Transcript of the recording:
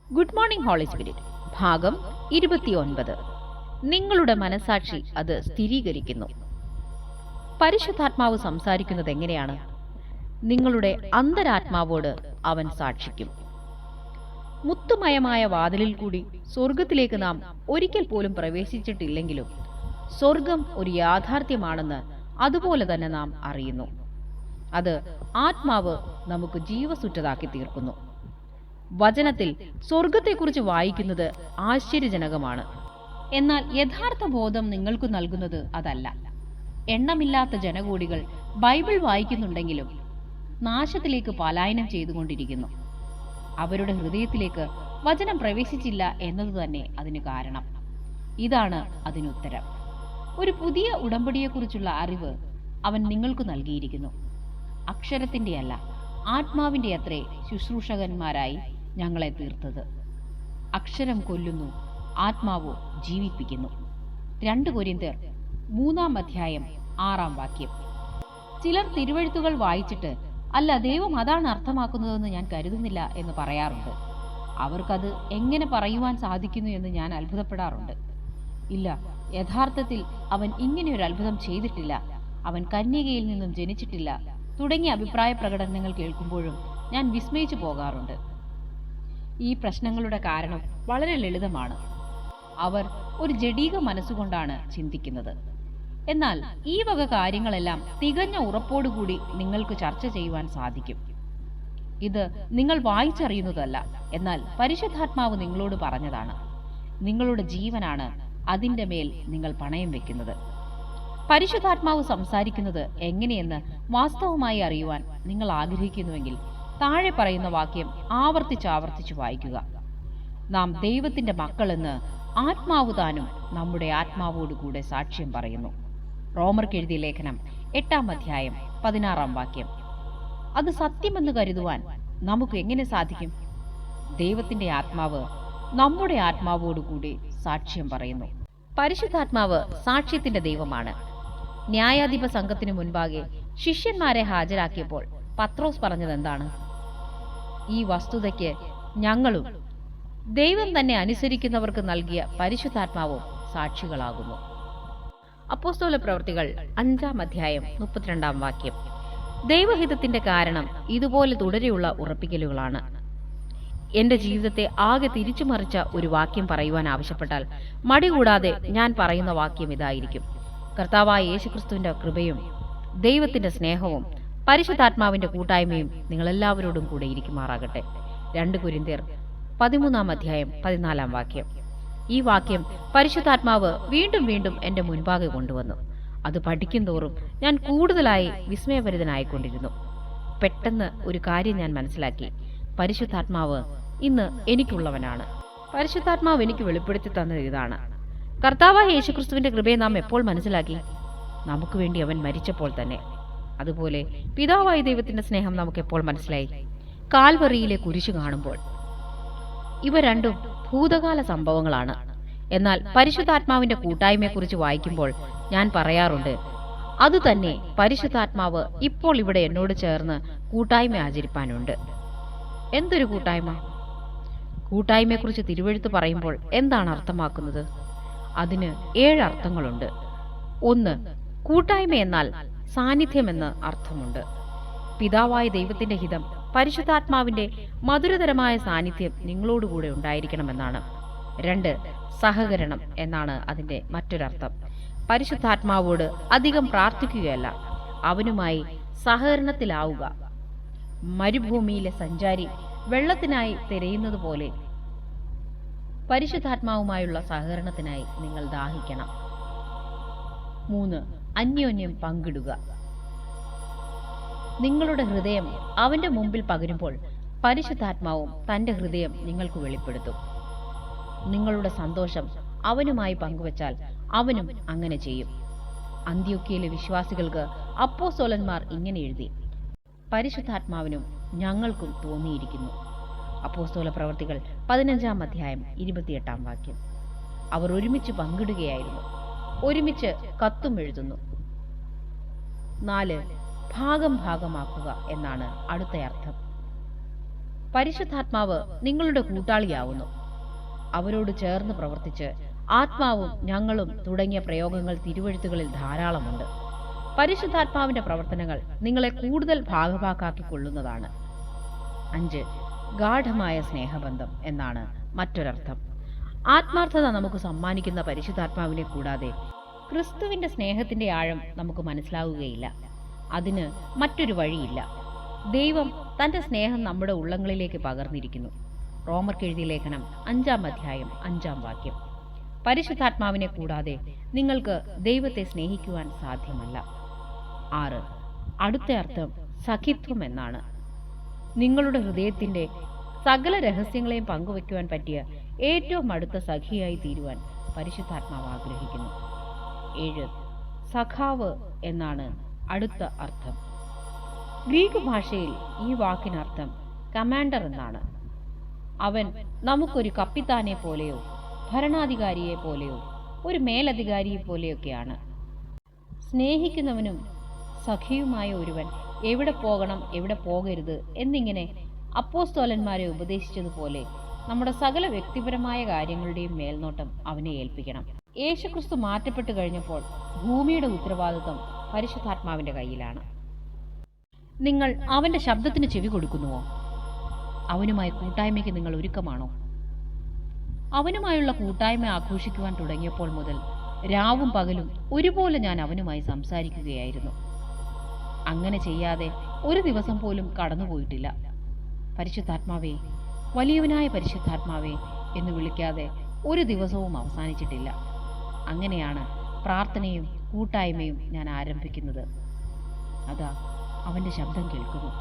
Good morning holy spirit ഭാഗം 29. നിങ്ങളുടെ മനസാക്ഷി അത് സ്ഥിരീകരിക്കുന്നു. പരിശുദ്ധാത്മാവ് സംസാരിക്കുന്നത് എങ്ങനെയാണ്? നിങ്ങളുടെ അന്തരാത്മാവോട് അവൻ സാക്ഷിക്കും. മുത്തുമയമായ വാതിലിൽ കൂടി സ്വർഗത്തിലേക്ക് നാം ഒരിക്കൽ പോലും പ്രവേശിച്ചിട്ടില്ലെങ്കിലും സ്വർഗം ഒരു യാഥാർത്ഥ്യമാണെന്ന് അതുപോലെ തന്നെ നാം അറിയുന്നു. അത് ആത്മാവ് നമുക്ക് ജീവസുറ്റതാക്കി തീർക്കുന്നു. വചനത്തിൽ സ്വർഗത്തെക്കുറിച്ച് വായിക്കുന്നത് ആശ്ചര്യജനകമാണ്. എന്നാൽ യഥാർത്ഥ ബോധം നിങ്ങൾക്ക് നൽകുന്നത് അതല്ല. എണ്ണമില്ലാത്ത ജനകോടികൾ ബൈബിൾ വായിക്കുന്നുണ്ടെങ്കിലും നാശത്തിലേക്ക് പലായനം ചെയ്തുകൊണ്ടിരിക്കുന്നു. അവരുടെ ഹൃദയത്തിലേക്ക് വചനം പ്രവേശിച്ചില്ല എന്നത് തന്നെ അതിന് കാരണം. ഇതാണ് അതിനുത്തരം. ഒരു പുതിയ ഉടമ്പടിയെക്കുറിച്ചുള്ള അറിവ് അവൻ നിങ്ങൾക്ക് നൽകിയിരിക്കുന്നു. അക്ഷരത്തിന്റെ അല്ല, ആത്മാവിന്റെ അത്രേ ശുശ്രൂഷകന്മാരായി ഞങ്ങളെ തീർത്തത്. അക്ഷരം കൊല്ലുന്നു, ആത്മാവോ ജീവിപ്പിക്കുന്നു. 2 കൊരിന്ത്യർ 3:6. ചിലർ തിരുവെഴുത്തുകൾ വായിച്ചിട്ട് അല്ല, ദൈവം അതാണ് അർത്ഥമാക്കുന്നതെന്ന് ഞാൻ കരുതുന്നില്ല എന്ന് പറയാറുണ്ട്. അവർക്കത് എങ്ങനെ പറയുവാൻ സാധിക്കുന്നു എന്ന് ഞാൻ അത്ഭുതപ്പെടാറുണ്ട്. ഇല്ല, യഥാർത്ഥത്തിൽ അവൻ ഇങ്ങനെയൊരു അത്ഭുതം ചെയ്തിട്ടില്ല, അവൻ കന്യകയിൽ നിന്നും ജനിച്ചിട്ടില്ല തുടങ്ങിയ അഭിപ്രായ പ്രകടനങ്ങൾ കേൾക്കുമ്പോഴും ഞാൻ വിസ്മയിച്ചു പോകാറുണ്ട്. ഈ പ്രശ്നങ്ങളുടെ കാരണം വളരെ ലളിതമാണ്. അവർ ഒരു ജഡീക മനസ്സുകൊണ്ടാണ് ചിന്തിക്കുന്നത്. എന്നാൽ ഈ വക കാര്യങ്ങളെല്ലാം തികഞ്ഞ ഉറപ്പോടുകൂടി നിങ്ങൾക്ക് ചർച്ച ചെയ്യുവാൻ സാധിക്കും. ഇത് നിങ്ങൾ വായിച്ചറിയുന്നതല്ല, എന്നാൽ പരിശുദ്ധാത്മാവ് നിങ്ങളോട് പറഞ്ഞതാണ്. നിങ്ങളുടെ ജീവനാണ് അതിൻ്റെ മേൽ നിങ്ങൾ പണയം വെക്കുന്നത്. പരിശുദ്ധാത്മാവ് സംസാരിക്കുന്നത് എങ്ങനെയെന്ന് വാസ്തവമായി അറിയുവാൻ നിങ്ങൾ ആഗ്രഹിക്കുന്നുവെങ്കിൽ താഴെ പറയുന്ന വാക്യം ആവർത്തിച്ച് വായിക്കുക. നാം ദൈവത്തിന്റെ മക്കളെന്ന് ആത്മാവ് താനും നമ്മുടെ ആത്മാവോടുകൂടെ സാക്ഷ്യം പറയുന്നു. റോമർക്ക് എഴുതിയ ലേഖനം 8:16. അത് സത്യമെന്ന് കരുതുവാൻ നമുക്ക് എങ്ങനെ സാധിക്കും? ദൈവത്തിന്റെ ആത്മാവ് നമ്മുടെ ആത്മാവോടുകൂടി സാക്ഷ്യം പറയുന്നു. പരിശുദ്ധാത്മാവ് സാക്ഷ്യത്തിന്റെ ദൈവമാണ്. ന്യായാധിപ സംഘത്തിനു മുൻപാകെ ശിഷ്യന്മാരെ ഹാജരാക്കിയപ്പോൾ പത്രോസ് പറഞ്ഞത് എന്താണ്? ഈ വസ്തുതയ്ക്ക് ഞങ്ങളും ദൈവം തന്നെ അനുസരിക്കുന്നവർക്ക് നൽകിയ പരിശുദ്ധാത്മാവും സാക്ഷികളാകുന്നു. അപ്പോസ്തല പ്രവൃത്തികൾ 5:32. ദൈവഹിതത്തിന്റെ കാരണം ഇതുപോലെ തുടരെയുള്ള ഉറപ്പിക്കലുകളാണ്. എന്റെ ജീവിതത്തെ ആകെ തിരിച്ചുമറിച്ച ഒരു വാക്യം പറയുവാൻ ആവശ്യപ്പെട്ടാൽ മടി കൂടാതെ ഞാൻ പറയുന്ന വാക്യം ഇതായിരിക്കും: കർത്താവായ യേശുക്രിസ്തുവിന്റെ കൃപയും ദൈവത്തിന്റെ സ്നേഹവും പരിശുദ്ധാത്മാവിന്റെ കൂട്ടായ്മയും നിങ്ങളെല്ലാവരോടും കൂടെ ഇരിക്കുമാറാകട്ടെ. 2 കൊരിന്ത്യർ 13:14. ഈ വാക്യം പരിശുദ്ധാത്മാവ് വീണ്ടും വീണ്ടും എൻ്റെ മുൻപാകെ കൊണ്ടുവന്നു. അത് പഠിക്കും തോറും ഞാൻ കൂടുതലായി വിസ്മയഭരിതനായിക്കൊണ്ടിരുന്നു. പെട്ടെന്ന് ഒരു കാര്യം ഞാൻ മനസ്സിലാക്കി. പരിശുദ്ധാത്മാവ് ഇന്ന് എനിക്കുള്ളവനാണ്. പരിശുദ്ധാത്മാവ് എനിക്ക് വെളിപ്പെടുത്തി തന്നത് ഇതാണ്: കർത്താവായ യേശുക്രിസ്തുവിന്റെ കൃപയെ നാം എപ്പോൾ മനസ്സിലാക്കി? നമുക്ക് വേണ്ടി അവൻ മരിച്ചപ്പോൾ തന്നെ. അതുപോലെ പിതാവായ ദൈവത്തിന്റെ സ്നേഹം നമുക്ക് എപ്പോൾ മനസ്സിലായി? കാൽവറിയിലെ കുരിശ് കാണുമ്പോൾ. ഇവ രണ്ടും ഭൂതകാല സംഭവങ്ങളാണ്. എന്നാൽ പരിശുദ്ധാത്മാവിന്റെ കൂട്ടായ്മയെക്കുറിച്ച് വായിക്കുമ്പോൾ ഞാൻ പറയാറുണ്ട്, അതുതന്നെ പരിശുദ്ധാത്മാവ് ഇപ്പോൾ ഇവിടെ എന്നോട് ചേർന്ന് കൂട്ടായ്മ ആചരിപ്പാനുണ്ട്. എന്തൊരു കൂട്ടായ്മ? കൂട്ടായ്മയെക്കുറിച്ച് തിരുവെഴുത്ത് പറയുമ്പോൾ എന്താണ് അർത്ഥമാക്കുന്നത്? അതിന് 7 അർത്ഥങ്ങളുണ്ട്. 1. കൂട്ടായ്മ എന്നാൽ സാന്നിധ്യമെന്ന് അർത്ഥമുണ്ട്. പിതാവായ ദൈവത്തിന്റെ ഹിതം പരിശുദ്ധാത്മാവിന്റെ മധുരതരമായ സാന്നിധ്യം നിങ്ങളോടുകൂടെ ഉണ്ടായിരിക്കണമെന്നാണ്. 2. സഹകരണം എന്നാണ് അതിന്റെ മറ്റൊരർത്ഥം. പരിശുദ്ധാത്മാവോട് അധികം പ്രാർത്ഥിക്കുകയല്ല, അവനുമായി സഹകരണത്തിലാവുക. മരുഭൂമിയിലെ സഞ്ചാരി വെള്ളത്തിനായി തിരയുന്നത് പോലെ പരിശുദ്ധാത്മാവുമായുള്ള സഹകരണത്തിനായി നിങ്ങൾ ദാഹിക്കണം. 3. അന്യോന്യം പങ്കിടുക. നിങ്ങളുടെ ഹൃദയം അവന്റെ മുമ്പിൽ പകരുമ്പോൾ പരിശുദ്ധാത്മാവും തന്റെ ഹൃദയം നിങ്ങൾക്ക് വെളിപ്പെടുത്തും. നിങ്ങളുടെ സന്തോഷം അവനുമായി പങ്കുവച്ചാൽ അവനും അങ്ങനെ ചെയ്യും. അന്ത്യോക്യയിലെ വിശ്വാസികൾക്ക് അപ്പോസ്തലന്മാർ ഇങ്ങനെ എഴുതി: പരിശുദ്ധാത്മാവിനും ഞങ്ങൾക്കും തോന്നിയിരിക്കുന്നു. അപ്പോസ്തല പ്രവൃത്തികൾ 15:28. അവർ ഒരുമിച്ച് പങ്കിടുകയായിരുന്നു, ഒരുമിച്ച് കത്തും എഴുതുന്നു. 4. ഭാഗമാക്കുക എന്നാണ് അടുത്ത അർത്ഥം. പരിശുദ്ധാത്മാവ് നിങ്ങളുടെ കൂട്ടാളിയാവുന്നു. അവരോട് ചേർന്ന് പ്രവർത്തിച്ച് ആത്മാവും ഞങ്ങളും തുടങ്ങിയ പ്രയോഗങ്ങൾ തിരുവെഴുത്തുകളിൽ ധാരാളമുണ്ട്. പരിശുദ്ധാത്മാവിന്റെ പ്രവർത്തനങ്ങൾ നിങ്ങളെ കൂടുതൽ ഭാഗഭാക്കാക്കിക്കൊള്ളുന്നതാണ്. 5. ഗാഢമായ സ്നേഹബന്ധം എന്നാണ് മറ്റൊരർത്ഥം. ആത്മാർത്ഥത നമുക്ക് സമ്മാനിക്കുന്ന പരിശുദ്ധാത്മാവിനെ കൂടാതെ ക്രിസ്തുവിന്റെ സ്നേഹത്തിന്റെ ആഴം നമുക്ക് മനസ്സിലാവുകയില്ല. അതിന് മറ്റൊരു വഴിയില്ല. ദൈവം തന്റെ സ്നേഹം നമ്മുടെ ഉള്ളങ്ങളിലേക്ക് പകർന്നിരിക്കുന്നു. റോമർക്ക് എഴുതിയ ലേഖനം 5-ാം അധ്യായം 5-ാം വാക്യം. പരിശുദ്ധാത്മാവിനെ കൂടാതെ നിങ്ങൾക്ക് ദൈവത്തെ സ്നേഹിക്കുവാൻ സാധ്യമല്ല. 6. അടുത്ത അർത്ഥം സഖിത്വം എന്നാണ്. നിങ്ങളുടെ ഹൃദയത്തിന്റെ സകല രഹസ്യങ്ങളെയും പങ്കുവയ്ക്കുവാൻ പറ്റിയ ഏറ്റവും അടുത്ത സഖിയായി തീരുവാൻ പരിശുദ്ധാത്മാവ് ആഗ്രഹിക്കുന്നു. 7. സഖാവ് എന്നാണ് അടുത്ത അർത്ഥം. ഗ്രീക്ക് ഭാഷയിൽ ഈ വാക്കിനർത്ഥം കമാൻഡർ എന്നാണ്. അവൻ നമുക്കൊരു കപ്പിത്താനെ പോലെയോ ഭരണാധികാരിയെ പോലെയോ ഒരു മേലധികാരിയെ പോലെയൊക്കെയാണ്. സ്നേഹിക്കുന്നവനും സഖിയുമായ ഒരുവൻ എവിടെ പോകണം എവിടെ പോകരുത് എന്നിങ്ങനെ അപ്പോസ്തലന്മാരെ ഉപദേശിച്ചതുപോലെ നമ്മുടെ സകല വ്യക്തിപരമായ കാര്യങ്ങളുടെയും മേൽനോട്ടം അവനെ ഏൽപ്പിക്കണം. യേശുക്രിസ്തു മാറ്റപ്പെട്ടു കഴിഞ്ഞപ്പോൾ ഭൂമിയുടെ ഉത്തരവാദിത്വം പരിശുദ്ധാത്മാവിന്റെ കയ്യിലാണ്. നിങ്ങൾ അവന്റെ ശബ്ദത്തിന് ചെവി കൊടുക്കുന്നുവോ? അവനുമായി കൂട്ടായ്മയ്ക്ക് നിങ്ങൾ ഒരുക്കമാണോ? അവനുമായുള്ള കൂട്ടായ്മ ആഘോഷിക്കുവാൻ തുടങ്ങിയപ്പോൾ മുതൽ രാവും പകലും ഒരുപോലെ ഞാൻ അവനുമായി സംസാരിക്കുകയായിരുന്നു. അങ്ങനെ ചെയ്യാതെ ഒരു ദിവസം പോലും കടന്നുപോയിട്ടില്ല. പരിശുദ്ധാത്മാവേ, വലിയവനായ പരിശുദ്ധാത്മാവേ എന്ന് വിളിക്കാതെ ഒരു ദിവസവും അവസാനിച്ചിട്ടില്ല. അങ്ങനെയാണ് പ്രാർത്ഥനയും കൂട്ടായ്മയും ഞാൻ ആരംഭിക്കുന്നത്. അതാ അവൻ്റെ ശബ്ദം കേൾക്കുന്നു.